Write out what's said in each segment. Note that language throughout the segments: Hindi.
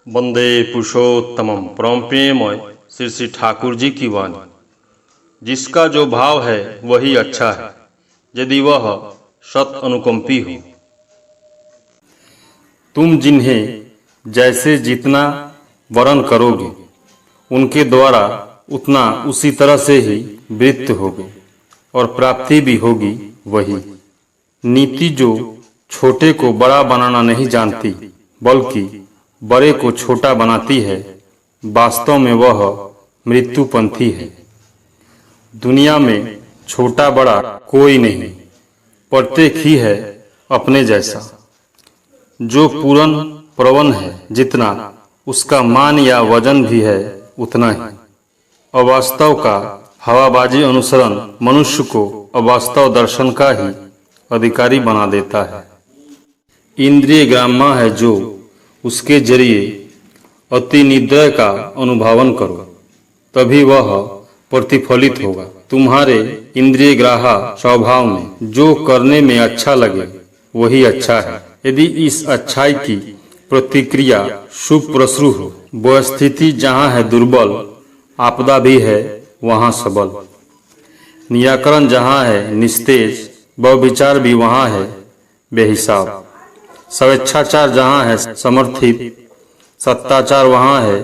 वंदे पुरुषोत्तमम। परम प्रेममय श्री श्री ठाकुर जी की वाणी। जिसका जो भाव है वही अच्छा है, यदि वह सत अनुकंपी हो। तुम जिन्हें जैसे जितना वरण करोगे, उनके द्वारा उतना उसी तरह से ही वृत्ति होगी और प्राप्ति भी होगी वही। नीति जो छोटे को बड़ा बनाना नहीं जानती, बल्कि बड़े को छोटा बनाती है, वास्तव में वह मृत्युपंथी है। दुनिया में छोटा बड़ा कोई नहीं, प्रत्येक ही है अपने जैसा। जो पूरन प्रवन है जितना, उसका मान या वजन भी है उतना ही। अवास्तव का हवाबाजी अनुसरण मनुष्य को अवास्तव दर्शन का ही अधिकारी बना देता है। इंद्रिय ग्राम्य है जो, उसके जरिए अति निद्रय का अनुभावन करो, तभी वह प्रतिफलित होगा। तुम्हारे इंद्रिय ग्राहा स्वभाव में जो करने में अच्छा लगे वही अच्छा है। यदि इस अच्छाई की प्रतिक्रिया शुभ प्रसरू हो, वह स्थिति जहाँ है दुर्बल, आपदा भी है वहाँ सबल। निराकरण जहाँ है निस्तेज, वह विचार भी वहाँ है बेहिसाब। स्वेच्छाचार जहाँ है समर्थित, सत्ताचार वहाँ है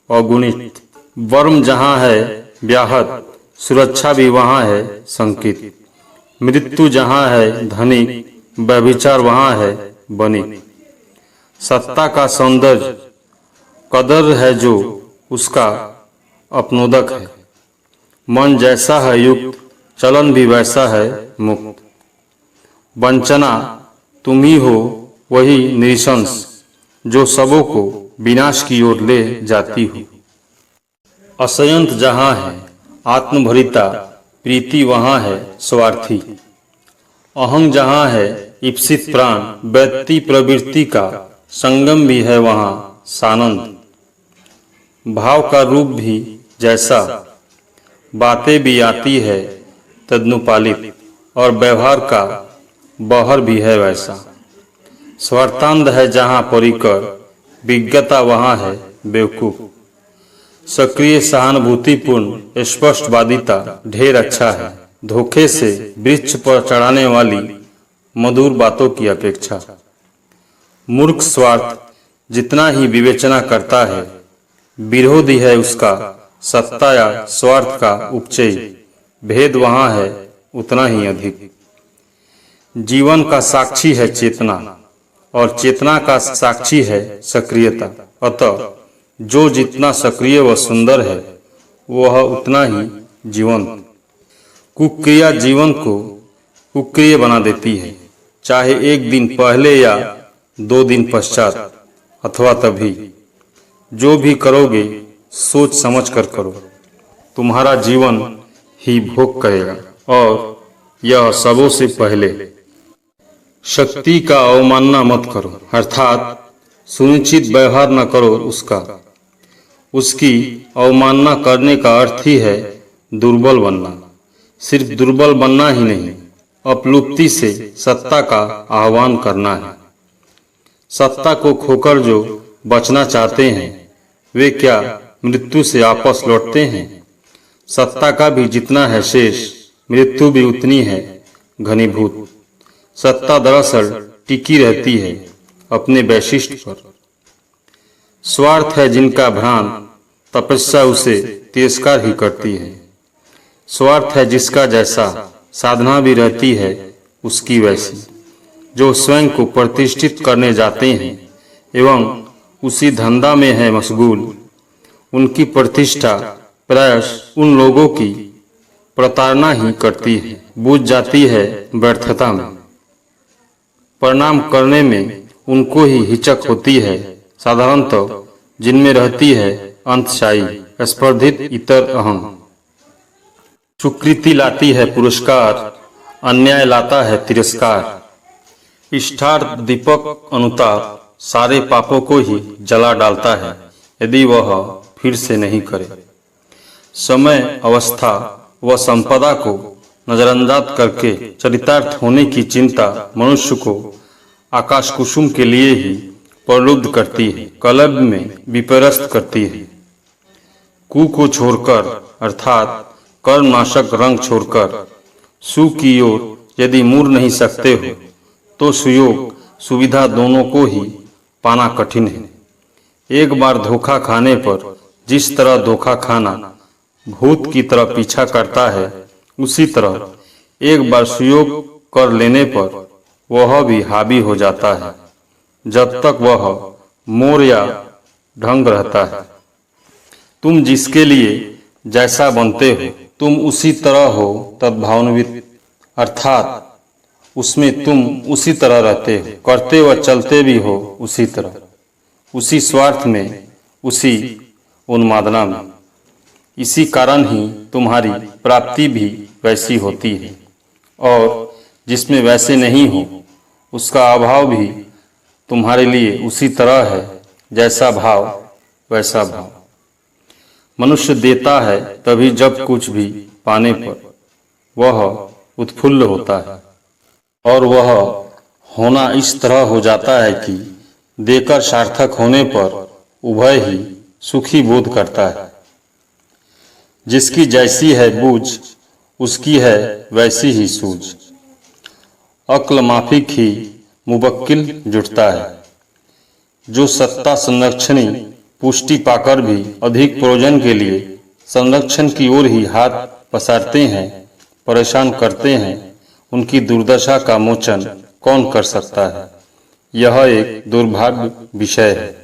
अगुणित। वर्म जहाँ है व्याहत, सुरक्षा भी वहाँ है संकित। मृत्यु जहाँ है धनिक, व्यभिचार वहाँ है बनिक। सत्ता का सौंदर्य कदर है जो, उसका अपनोदक है। मन जैसा है युक्त, चलन भी वैसा है मुक्त। वंचना तुम ही हो वही निशंस, जो सबों को विनाश की ओर ले जाती हो। असंयत जहाँ है आत्मभरिता, प्रीति वहाँ है स्वार्थी। अहं जहाँ है ईप्सित प्राण, व्यक्ति प्रवृत्ति का संगम भी है वहाँ सानंद। भाव का रूप भी जैसा, बातें भी आती है तदनुपालित, और व्यवहार का बहर भी है वैसा। स्वार्थांध है जहाँ परिकर, विज्ञता वहाँ है बेवकूफ। सक्रिय सहानुभूतिपूर्ण स्पष्टवादिता ढेर अच्छा है, धोखे से वृक्ष पर चढ़ाने वाली मधुर बातों की अपेक्षा। मूर्ख स्वार्थ जितना ही विवेचना करता है, विरोधी है उसका सत्ता या स्वार्थ का उपचय। भेद वहाँ है उतना ही अधिक। जीवन का साक्षी है चेतना, और चेतना का साक्षी है सक्रियता। अतः जो जितना सक्रिय व सुंदर है, वह उतना ही जीवंत। कुक्रिया जीवन को कुक्रिय बना देती है, चाहे एक दिन पहले या 2 दिन पश्चात, अथवा तभी। जो भी करोगे सोच समझ कर करो, तुम्हारा जीवन ही भोग करेगा, और यह सबों से पहले। शक्ति का अवमानना मत करो, अर्थात सुनिश्चित व्यवहार न करो उसका। उसकी अवमानना करने का अर्थ ही है दुर्बल बनना। सिर्फ दुर्बल बनना ही नहीं, अपलुप्ति से सत्ता का आह्वान करना है। सत्ता को खोकर जो बचना चाहते हैं, वे क्या मृत्यु से वापस लौटते हैं? सत्ता का भी जितना है शेष, मृत्यु भी उतनी है घनीभूत। सत्ता दरअसल टिकी रहती है अपने वैशिष्ट पर। स्वार्थ है जिनका भ्रांत, तपस्या उसे तिरस्कार ही करती है। स्वार्थ है जिसका जैसा, साधना भी रहती है उसकी वैसी। जो स्वयं को प्रतिष्ठित करने जाते हैं एवं उसी धंधा में है मशगूल, उनकी प्रतिष्ठा प्रायश उन लोगों की प्रताड़ना ही करती है, बूझ जाती है व्यर्थता में। प्रणाम करने में उनको ही हिचक होती है, साधारणतः जिनमें रहती है अंतशायी स्पर्धित इतर अहम। सुकृति लाती है पुरस्कार, अन्याय लाता है तिरस्कार। इष्टार्थ दीपक अनुताप सारे पापों को ही जला डालता है, यदि वह फिर से नहीं करे। समय, अवस्था व संपदा को नजरअंदाज करके चरितार्थ होने की चिंता मनुष्य को आकाश कुसुम के लिए ही प्रलुब्ध करती है, कलब में विपर्यस्त करती है। कु को छोड़कर अर्थात कर्मनाशक रंग छोड़कर सु की ओर यदि मुड़ नहीं सकते हो तो सुयोग सुविधा दोनों को ही पाना कठिन है। एक बार धोखा खाने पर जिस तरह धोखा खाना भूत की तरह पीछा करता है, उसी तरह एक बार सुयोग कर लेने पर वह भी हावी हो जाता है, जब तक वह मोर या ढंग रहता है। तुम जिसके लिए जैसा बनते हो तुम उसी तरह हो तद्भावान्वित, अर्थात उसमें तुम उसी तरह रहते हो, करते व चलते भी हो उसी तरह, उसी स्वार्थ में, उसी उन्मादना में। इसी कारण ही तुम्हारी प्राप्ति भी वैसी होती है, और जिसमें वैसे नहीं हो उसका अभाव भी तुम्हारे लिए उसी तरह है, जैसा भाव वैसा भाव। मनुष्य देता है तभी जब कुछ भी पाने पर वह उत्फुल्ल होता है, और वह होना इस तरह हो जाता है कि देकर सार्थक होने पर उभय ही सुखी बोध करता है। जिसकी जैसी है बूझ उसकी है वैसी ही सूझ, अक्ल माफिक ही मुवक्किल जुटता है। जो सत्ता संरक्षणी पुष्टि पाकर भी अधिक प्रयोजन के लिए संरक्षण की ओर ही हाथ पसारते हैं, परेशान करते हैं, उनकी दुर्दशा का मोचन कौन कर सकता है? यह एक दुर्भाग्य विषय है।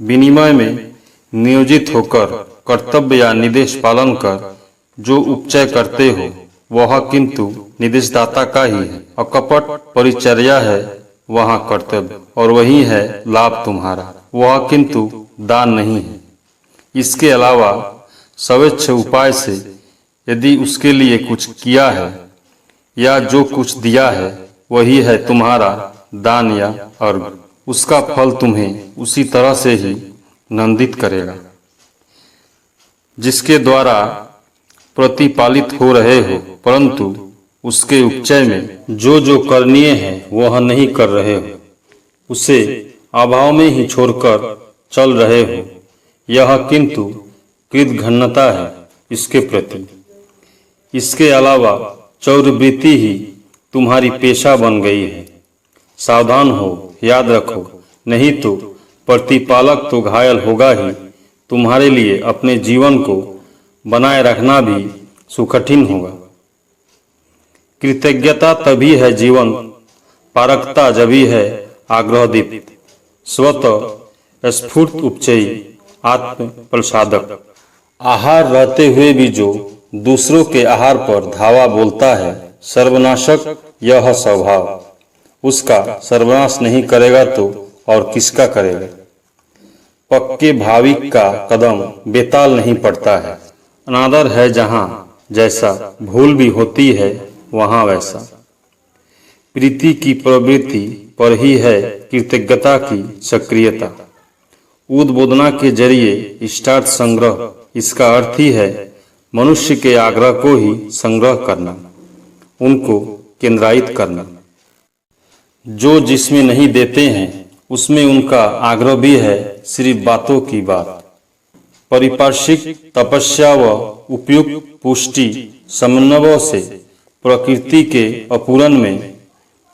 विनिमय में नियोजित होकर कर्तव्य या निर्देश पालन कर जो उपचय करते हो वह किंतु निर्देशदाता का ही है। अकपट परिचर्या है वहाँ कर्तव्य, और वही है लाभ तुम्हारा, वह किंतु दान नहीं है। इसके अलावा स्वेच्छ उपाय से यदि उसके लिए कुछ किया है या जो कुछ दिया है वही है तुम्हारा दान या अर्घ, उसका फल तुम्हें उसी तरह से ही नंदित करेगा। जिसके द्वारा प्रतिपालित हो रहे हो, परंतु उसके उपचय में जो जो करनीय है वह नहीं कर रहे हो, उसे अभाव में ही छोड़कर चल रहे हो, यह किंतु कृतघ्नता है इसके प्रति। इसके अलावा चौरवृत्ति ही तुम्हारी पेशा बन गई है। सावधान हो, याद रखो, नहीं तो प्रतिपालक तो घायल होगा ही, तुम्हारे लिए अपने जीवन को बनाए रखना भी सुकठिन होगा। कृतज्ञता तभी है जीवन, पारकता जभी है आग्रहदीप्त, स्वतः स्फूर्त उपचयी आत्म प्रसादक। आहार रहते हुए भी जो दूसरों के आहार पर धावा बोलता है, सर्वनाशक यह स्वभाव, उसका सर्वनाश नहीं करेगा तो और किसका करेगा। पक्के भाविक का कदम बेताल नहीं पड़ता है। अनादर है जहाँ जैसा, भूल भी होती है वहाँ वैसा। प्रीति की प्रवृत्ति पर ही है कृतज्ञता की सक्रियता। उद्बोधना के जरिए इष्टार्थ संग्रह, इसका अर्थ ही है मनुष्य के आग्रह को ही संग्रह करना, उनको केंद्रायित करना। जो जिसमें नहीं देते हैं उसमें उनका आग्रह भी है सिर्फ बातों की बात। परिपार्श्विक तपस्या व उपयुक्त पुष्टि समन्वय से प्रकृति के अपूरण में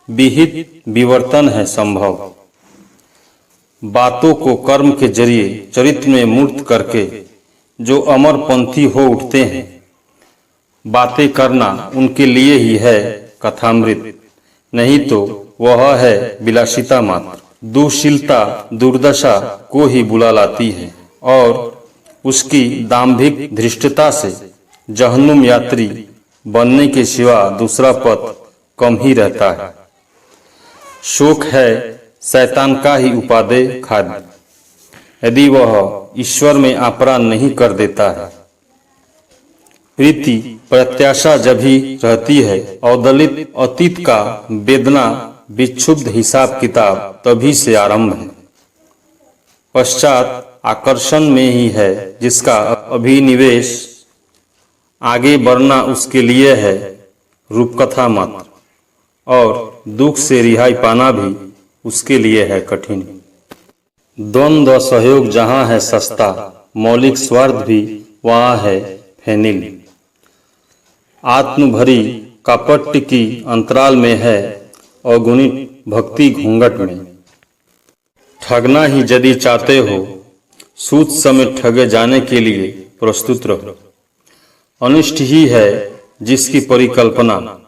विहित विवर्तन है संभव। बातों को कर्म के जरिए चरित्र में मूर्त करके जो अमर पंथी हो उठते हैं, बातें करना उनके लिए ही है कथामृत, नहीं तो वह है विलासिता मात्र। दुशीलता दुर्दशा को ही बुला लाती है, और उसकी दाम्भिक धृष्टता से जहन्नुम यात्री बनने के सिवा दूसरा पथ कम ही रहता है। शोक है शैतान का ही उपादेय खाद्य, यदि वह ईश्वर में अपराध नहीं कर देता है। प्रीति प्रत्याशा जब ही रहती है, अवदलित अतीत का वेदना विक्षुब्ध हिसाब किताब तभी से आरंभ है। पश्चात आकर्षण में ही है जिसका अभिनिवेश, आगे बढ़ना उसके लिए है रूपकथा मात्र, और दुख से रिहाई पाना भी उसके लिए है कठिन। द्वंद्व सहयोग जहाँ है सस्ता, मौलिक स्वार्थ भी वहाँ है फेनिल। आत्म भरी कपट की अंतराल में है अगुणित भक्ति घूंघट में। ठगना ही यदि चाहते हो, सूद समेत ठगे जाने के लिए प्रस्तुत रहो। अनिष्ट ही है जिसकी परिकल्पना,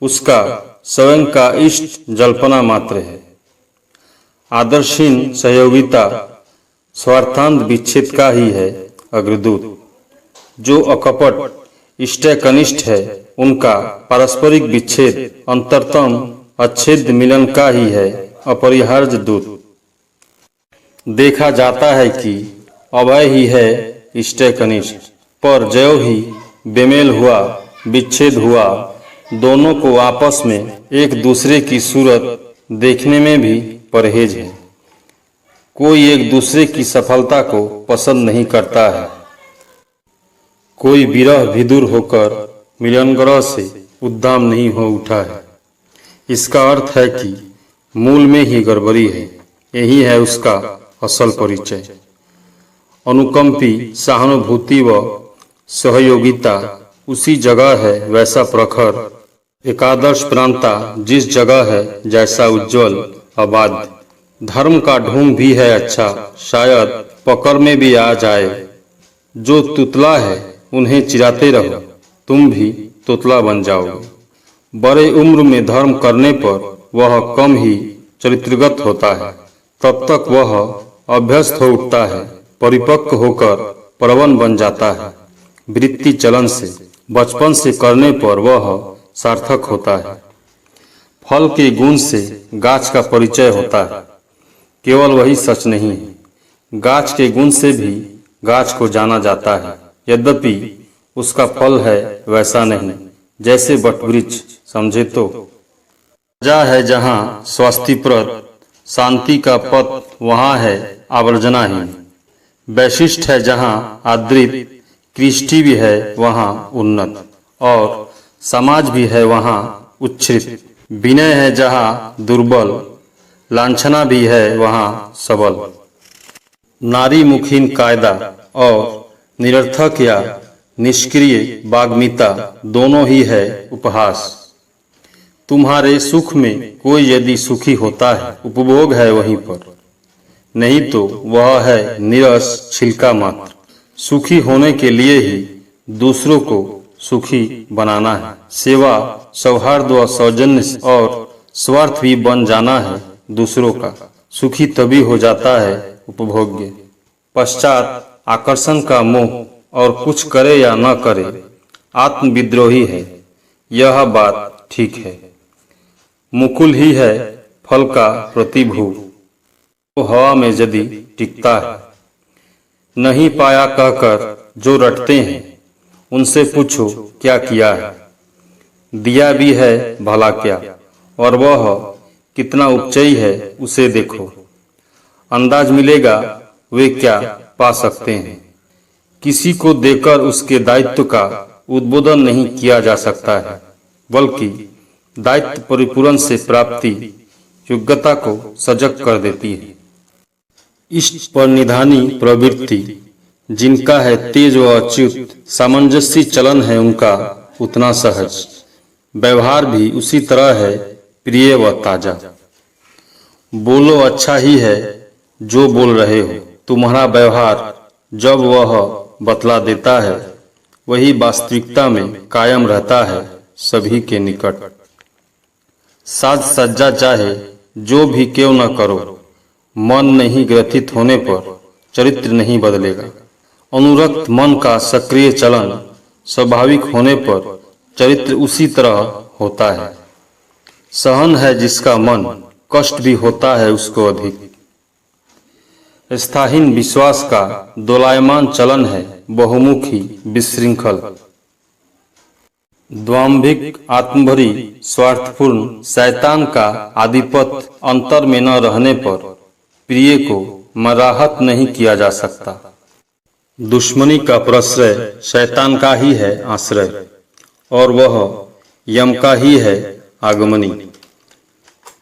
उसका स्वयं का इष्ट जल्पना मात्र है। आदर्शहीन सहयोगिता स्वार्थांत विच्छेद का ही है अग्रदूत। जो अकपट इष्ट कनिष्ठ है, उनका पारस्परिक विच्छेद अंतरतम अच्छेद्य मिलन का ही है अपरिहार्य दूत। देखा जाता है कि अभय ही है इष्ट कनिष्ठ, पर ज्यों ही बेमेल हुआ, विच्छेद हुआ, दोनों को आपस में एक दूसरे की सूरत देखने में भी परहेज है। कोई एक दूसरे की सफलता को पसंद नहीं करता है। कोई विरह विदुर होकर मिलनग्रह से उद्दाम नहीं हो उठा है। इसका अर्थ है कि मूल में ही गड़बड़ी है। यही है उसका असल परिचय। अनुकंपी सहानुभूति व सहयोगिता उसी जगह है वैसा प्रखर, एकादर्श प्रांता जिस जगह है जैसा उज्जवल अबाध्य। धर्म का ढोंग भी है अच्छा, शायद पकड़ में भी आ जाए। जो तुतला है उन्हें चिराते रहो, तुम भी तुतला बन जाओगे। बड़े उम्र में धर्म करने पर वह कम ही चरित्रगत होता है, तब तक वह अभ्यस्त हो उठता है, परिपक्व होकर प्रवण बन जाता है। वृत्ति चलन से बचपन से करने पर वह सार्थक होता है। फल के गुण से गाछ का परिचय होता है, केवल वही सच नहीं है। गाछ के गुण से भी गाछ को जाना जाता है, यद्यपि उसका फल है वैसा नहीं। जैसे वटवृक्ष समझे तो राजा है जहाँ स्वस्तिप्रद, शांति का पथ वहाँ है आवर्जनाहीन। वैशिष्ट है जहाँ आदृत, कृष्टि भी है वहाँ उन्नत, और समाज भी है वहाँ उच्छ्रित। विनय है जहाँ दुर्बल, लांछना भी है वहाँ सबल। नारी मुखीन कायदा और निरर्थक या निष्क्रिय वाग्मिता दोनों ही है उपहास। तुम्हारे सुख में कोई यदि सुखी होता है, उपभोग है वहीं पर, नहीं तो वह है निरस छिलका मात्र। सुखी होने के लिए ही दूसरों को सुखी बनाना है। सेवा, सौहार्द व सौजन्य और स्वार्थ भी बन जाना है दूसरों का। सुखी तभी हो जाता है उपभोग्य। पश्चात आकर्षण का मोह, और कुछ करे या न करे आत्मविद्रोही है। यह बात ठीक है। मुकुल ही है फल का प्रतिभू, तो हवा में यदि टिकता है। नहीं पाया कहकर जो रटते हैं, उनसे पूछो क्या किया है। दिया भी है भला क्या, और वह कितना उपचयी है उसे देखो। अंदाज मिलेगा वे क्या पा सकते हैं। किसी को देकर उसके दायित्व का उद्बोधन नहीं किया जा सकता है, बल्कि दायित्व परिपूर्ण से प्राप्ति योग्यता को सजग कर देती है। इष्ट पर निधानी प्रवृत्ति जिनका है तेज व अच्युत, सामंजस्य चलन है उनका उतना सहज। व्यवहार भी उसी तरह है प्रिय व ताजा। बोलो अच्छा ही है जो बोल रहे हो। तुम्हारा व्यवहार जब वह बतला देता है, वही वास्तविकता में कायम रहता है सभी के निकट। साज सज्जा चाहे जो भी क्यों न करो, मन नहीं ग्रथित होने पर चरित्र नहीं बदलेगा। अनुरक्त मन का सक्रिय चलन स्वाभाविक होने पर चरित्र उसी तरह होता है। सहन है जिसका मन, कष्ट भी होता है उसको अधिक। स्थाहीन विश्वास का दोलायमान चलन है बहुमुखी विशृंखल। द्वांभिक आत्मभरी स्वार्थपूर्ण शैतान का आधिपत्य अंतर में न रहने पर प्रिय को मराहत नहीं किया जा सकता। दुश्मनी का प्रश्रय शैतान का ही है आश्रय, और वह यम का ही है आगमनी।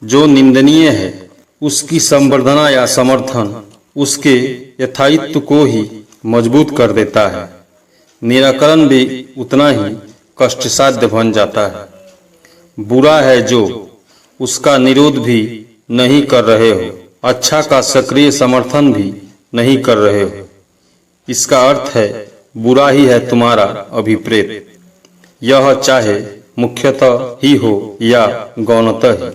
जो निंदनीय है उसकी संवर्धना या समर्थन उसके यथायित्व को ही मजबूत कर देता है। निराकरण भी उतना ही कष्टसाध्य बन जाता है। बुरा है जो उसका निरोध भी नहीं कर रहे हो, अच्छा का सक्रिय समर्थन भी नहीं कर रहे हो। इसका अर्थ है बुरा ही है तुम्हारा अभिप्रेत, यह चाहे मुख्यतः ही हो या गौणतः ही।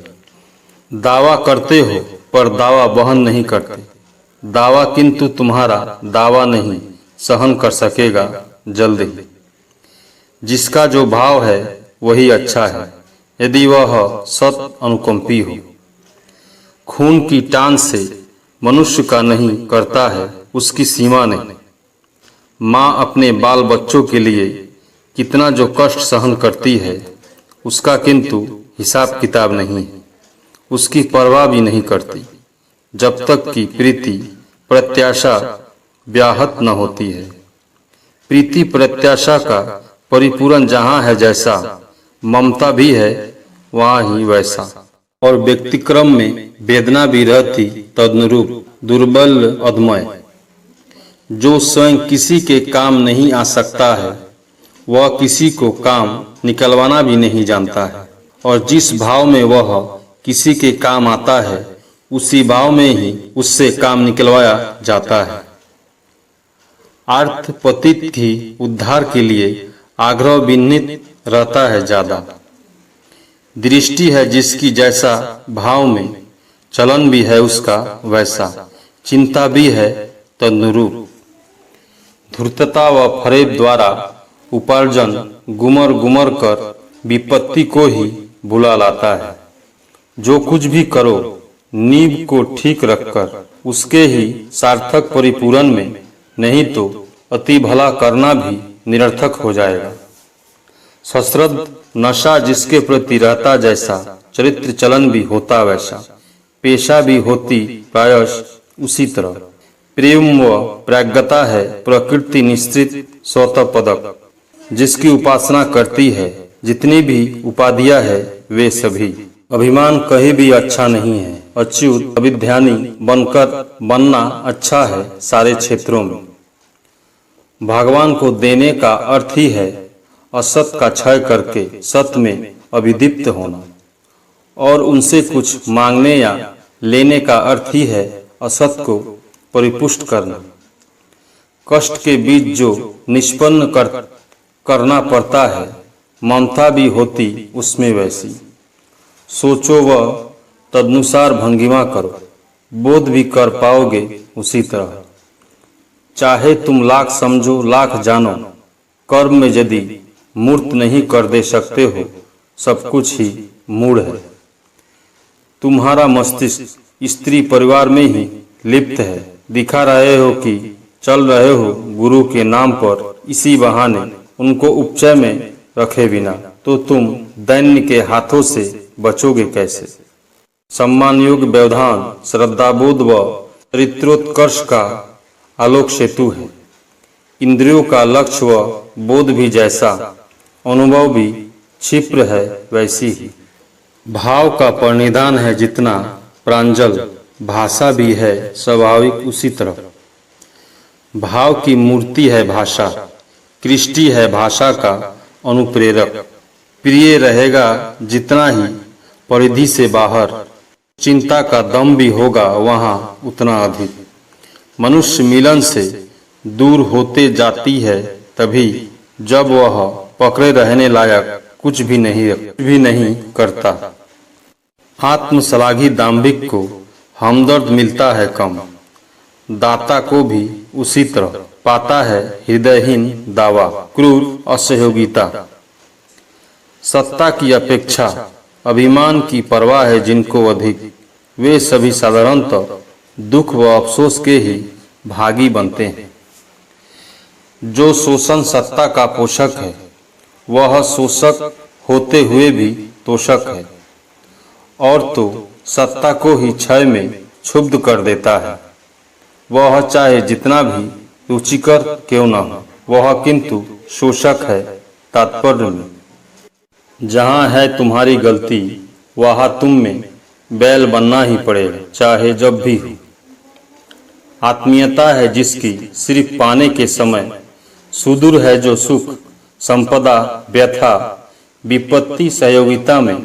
दावा करते हो पर दावा वहन नहीं करते। दावा किंतु तुम्हारा दावा नहीं सहन कर सकेगा जल्द ही। जिसका जो भाव है वही अच्छा है, यदि वह सत अनुकंपी हो। खून की टान से मनुष्य का नहीं करता है उसकी सीमा नहीं। माँ अपने बाल बच्चों के लिए कितना जो कष्ट सहन करती है उसका किंतु हिसाब किताब नहीं है, उसकी परवाह भी नहीं करती, जब तक कि प्रीति प्रत्याशा व्याहत न होती है। प्रीति प्रत्याशा का परिपूर्ण जहाँ है जैसा, ममता भी है वहाँ ही वैसा। और व्यक्तिक्रम में वेदना भी रहती तदनुरूप दुर्बल अधमय। जो स्वयं किसी के काम नहीं आ सकता है वह किसी को काम निकलवाना भी नहीं जानता है, और जिस भाव में वह किसी के काम आता है उसी भाव में ही उससे काम निकलवाया जाता है। अर्थ पतित ही उद्धार के लिए आग्रह विन्नित रहता है ज्यादा। दृष्टि है जिसकी जैसा भाव में, चलन भी है उसका वैसा, चिंता भी है तदनुरूप। धूर्तता व फरेब द्वारा उपार्जन गुमर गुमर कर विपत्ति को ही बुला लाता है। जो कुछ भी करो नींव को ठीक रखकर उसके ही सार्थक परिपूरण में, नहीं तो अति भला करना भी निरर्थक हो जाएगा। सश्रद्ध नशा जिसके प्रति रहता जैसा, चरित्र चलन भी होता वैसा, पेशा भी होती प्रायश उसी तरह। प्रेम व प्राज्ञता है प्रकृति निश्चित स्वतः पदक, जिसकी उपासना करती है जितनी भी उपाधियां है वे सभी। अभिमान कहीं भी अच्छा नहीं है। अच्युत अभिध्यानी बनकर बनना अच्छा है सारे क्षेत्रों में। भगवान को देने का अर्थ ही है असत का क्षय करके सत में अभिदीप्त होना, और उनसे कुछ मांगने या लेने का अर्थ ही है असत को परिपुष्ट करना। कष्ट के बीच जो निष्पन्न करना पड़ता है, ममता भी होती उसमें वैसी। सोचो व तदनुसार भंगिमा करो, बोध भी कर पाओगे उसी तरह। चाहे तुम लाख समझो लाख जानो, कर्म में यदि मूर्त नहीं कर दे सकते हो, सब कुछ ही मूढ़ है। तुम्हारा मस्तिष्क स्त्री परिवार में ही लिप्त है। दिखा रहे हो कि चल रहे हो गुरु के नाम पर, इसी बहाने उनको उपचय में रखे बिना तो तुम दैन्य के हाथों से बचोगे कैसे। सम्मान योग्य व्यवधान श्रद्धाबोध व चरित्रोत्कर्ष का आलोक सेतु है। इंद्रियों का लक्ष्य व बोध भी जैसा, अनुभव भी क्षिप्र है वैसी ही। भाव का परिनिधान है जितना प्रांजल, भाषा भी है स्वाभाविक उसी तरह। भाव की मूर्ति है भाषा, कृष्टि है भाषा का अनुप्रेरक। प्रिय रहेगा जितना ही परिधि से बाहर, चिंता का दम भी होगा वहाँ उतना अधिक। मनुष्य मिलन से दूर होते जाती है तभी जब वह पकड़े रहने लायक कुछ भी नहीं करता। आत्मश्लाघी दाम्भिक को हमदर्द मिलता है कम, दाता को भी उसी तरह पाता है हृदयहीन दावा, क्रूर असहयोगिता। सत्ता की अपेक्षा अभिमान की परवाह है जिनको अधिक, वे सभी साधारणतः दुख व अफसोस के ही भागी बनते हैं। जो शोषण सत्ता का पोषक है वह शोषक होते हुए भी तोषक है, और तो सत्ता को ही क्षय में क्षुब्ध कर देता है। वह चाहे जितना भी रुचिकर क्यों न हो, वह किंतु शोषक है। तात्पर्य में जहाँ है तुम्हारी गलती वहाँ तुम में बैल बनना ही पड़ेगा, चाहे जब भी हो। आत्मीयता है जिसकी सिर्फ पाने के समय, सुदूर है जो सुख संपदा व्यथा विपत्ति सहयोगिता में,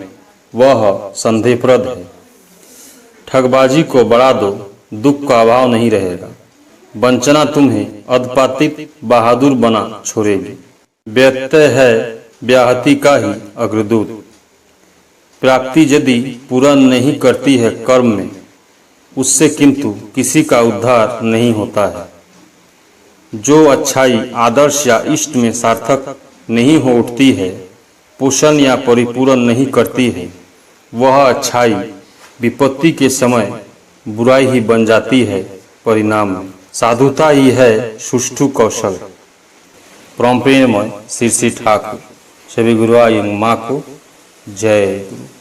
वह संदेहप्रद है। ठगबाजी को बढ़ा दो, दुख का अभाव नहीं रहेगा। वंचना तुम्हें अधपातित बहादुर बना छोड़ेगी। व्यत्यय है व्याहति का ही अग्रदूत। प्राप्ति यदि पूरा नहीं करती है कर्म में, उससे किंतु किसी का उद्धार नहीं होता है। जो अच्छाई आदर्श या इष्ट में सार्थक नहीं हो उठती है, पोषण या परिपूर्ण नहीं करती है, वह अच्छाई विपत्ति के समय बुराई ही बन जाती है। परिणाम में साधुता ही है सुष्ठु कौशल। परम प्रेममय श्री ठाकुर। सभी गुरुआइन माँ को जय गुरु।